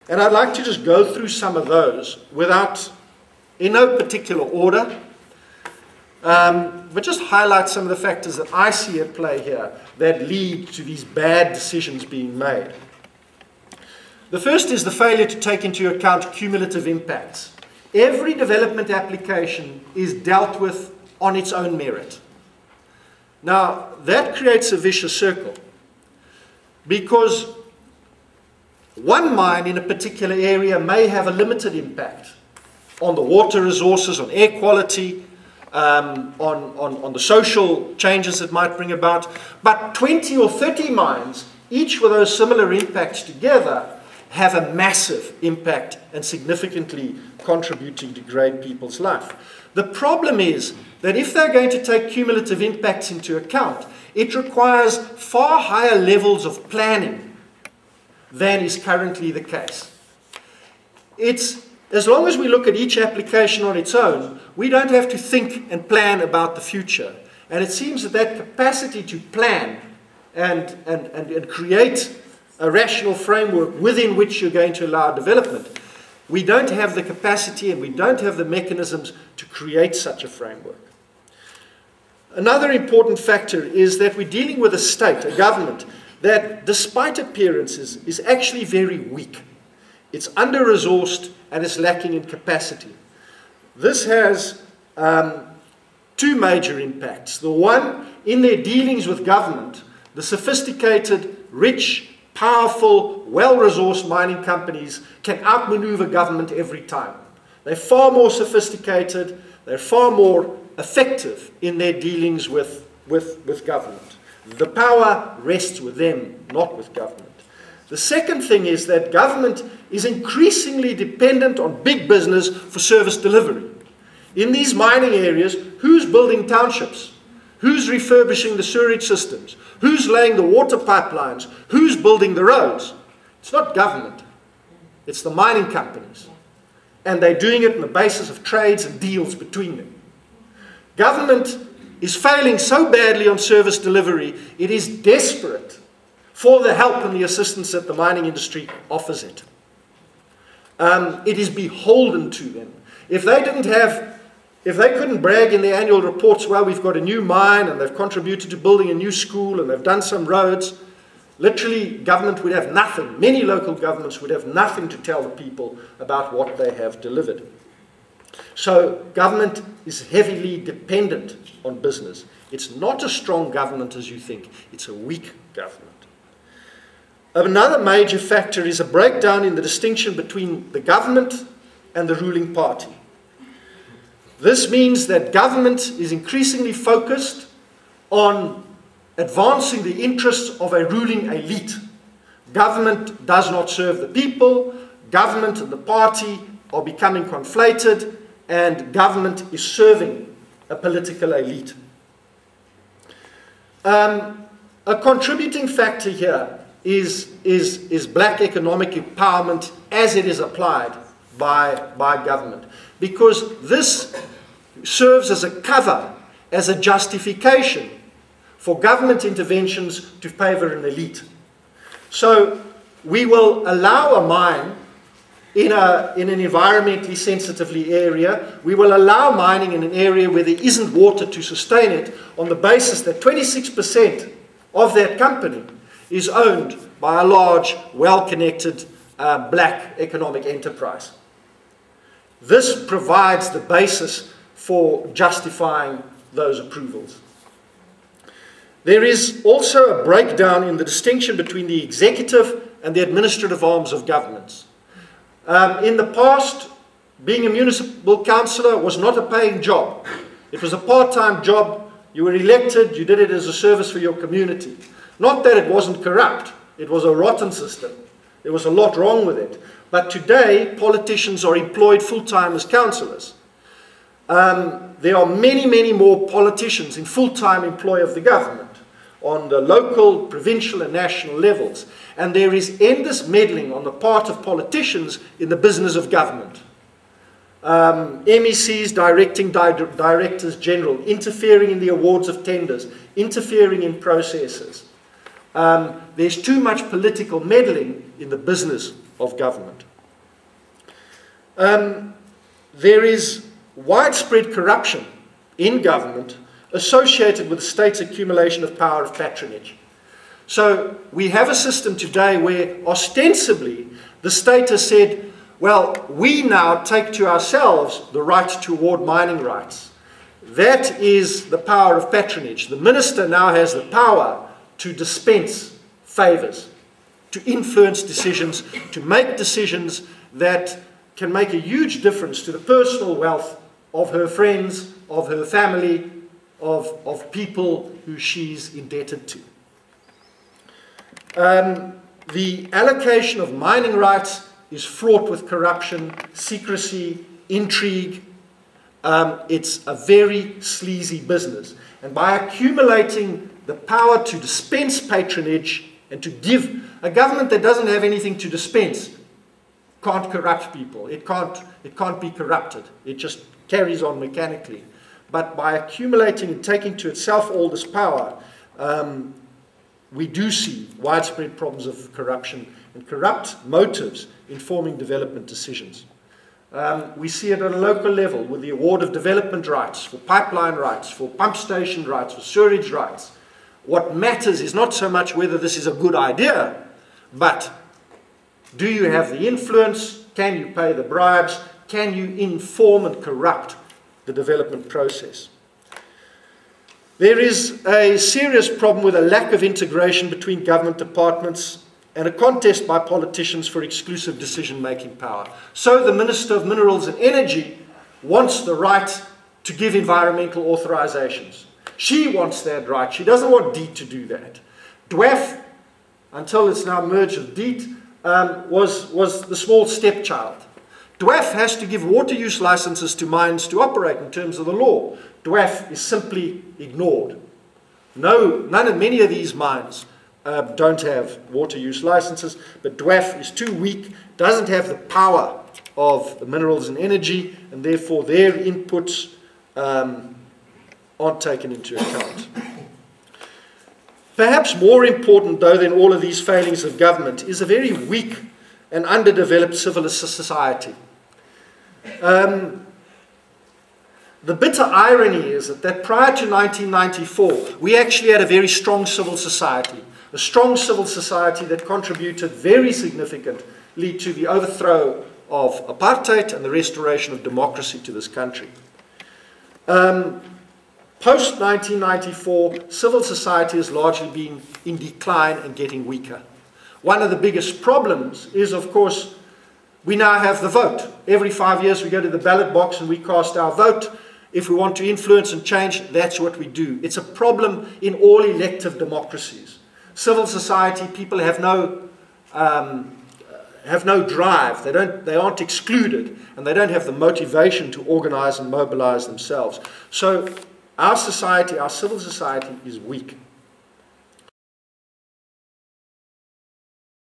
And I'd like to just go through some of those in no particular order, but just highlight some of the factors that I see at play here that lead to these bad decisions being made. The first is the failure to take into account cumulative impacts. Every development application is dealt with on its own merit. Now, that creates a vicious circle, because one mine in a particular area may have a limited impact on the water resources, on air quality, on the social changes it might bring about. But 20 or 30 mines, each with those similar impacts together, have a massive impact and significantly contribute to degrade people's life. The problem is that if they're going to take cumulative impacts into account, it requires far higher levels of planning than is currently the case. As long as we look at each application on its own, we don't have to think and plan about the future. And it seems that capacity to plan and create a rational framework within which you're going to allow development, we don't have the capacity and we don't have the mechanisms to create such a framework. Another important factor is that we're dealing with a state, a government, that despite appearances is actually very weak. It's under-resourced and it's lacking in capacity. This has two major impacts. The one, in their dealings with government, the sophisticated, rich, powerful, well-resourced mining companies can outmaneuver government every time. They're far more sophisticated, they're far more effective in their dealings with government. The power rests with them, not with government. The second thing is that government is increasingly dependent on big business for service delivery. In these mining areas, who's building townships? Who's refurbishing the sewage systems? Who's laying the water pipelines? Who's building the roads? It's not government. It's the mining companies. And they're doing it on the basis of trades and deals between them. Government is failing so badly on service delivery, it is desperate for the help and the assistance that the mining industry offers it. It is beholden to them. If they couldn't brag in their annual reports, well, we've got a new mine and they've contributed to building a new school and they've done some roads, literally government would have nothing. Many local governments would have nothing to tell the people about what they have delivered. So government is heavily dependent on business. It's not a strong government as you think. It's a weak government. Another major factor is a breakdown in the distinction between the government and the ruling party. This means that government is increasingly focused on advancing the interests of a ruling elite. Government does not serve the people. Government and the party are becoming conflated, and government is serving a political elite. A contributing factor here is black economic empowerment as it is applied by government, because this serves as a cover, as a justification for government interventions to favor an elite. So we will allow a mine in an environmentally sensitively area. We will allow mining in an area where there isn't water to sustain it, on the basis that 26% of that company is owned by a large, well-connected black economic enterprise. This provides the basis for justifying those approvals. There is also a breakdown in the distinction between the executive and the administrative arms of governments. In the past, being a municipal councillor was not a paying job. It was a part-time job. You were elected, you did it as a service for your community. Not that it wasn't corrupt. It was a rotten system. There was a lot wrong with it. But today, politicians are employed full-time as councillors. There are many, many more politicians in full-time employ of the government on the local, provincial and national levels. And there is endless meddling on the part of politicians in the business of government. MECs directing directors general, interfering in the awards of tenders, interfering in processes. There's too much political meddling in the business of government. There is widespread corruption in government associated with the state's accumulation of power of patronage. So we have a system today where ostensibly the state has said, well, we now take to ourselves the right to award mining rights. That is the power of patronage. The minister now has the power to dispense favours, to influence decisions, to make decisions that can make a huge difference to the personal wealth of her friends, of her family, of people who she's indebted to. The allocation of mining rights is fraught with corruption, secrecy, intrigue. It's a very sleazy business. And by accumulating the power to dispense patronage and to give, a government that doesn't have anything to dispense can't corrupt people. It can't be corrupted. It just carries on mechanically. But by accumulating and taking to itself all this power, we do see widespread problems of corruption and corrupt motives informing development decisions. We see it at a local level with the award of development rights, for pipeline rights, for pump station rights, for sewerage rights. What matters is not so much whether this is a good idea, but do you have the influence? Can you pay the bribes? Can you inform and corrupt the development process? There is a serious problem with a lack of integration between government departments and a contest by politicians for exclusive decision-making power. So the Minister of Minerals and Energy wants the right to give environmental authorizations. She wants that right. She doesn't want DEET to do that. DWAF, until it's now merged with DEET, was the small stepchild. DWAF has to give water use licenses to mines to operate in terms of the law. DWAF is simply ignored. Many of these mines don't have water use licenses, but DWAF is too weak, doesn't have the power of the Minerals and Energy, and therefore their inputs aren't taken into account. Perhaps more important, though, than all of these failings of government is a very weak and underdeveloped civil society. The bitter irony is that prior to 1994, we actually had a very strong civil society. A strong civil society that contributed very significantly to the overthrow of apartheid and the restoration of democracy to this country. Post-1994, civil society has largely been in decline and getting weaker. One of the biggest problems is, of course, we now have the vote. Every 5 years we go to the ballot box and we cast our vote. If we want to influence and change, that's what we do. It's a problem in all elective democracies. Civil society, people have no drive. They aren't excluded, and they don't have the motivation to organize and mobilize themselves. So our society, our civil society, is weak.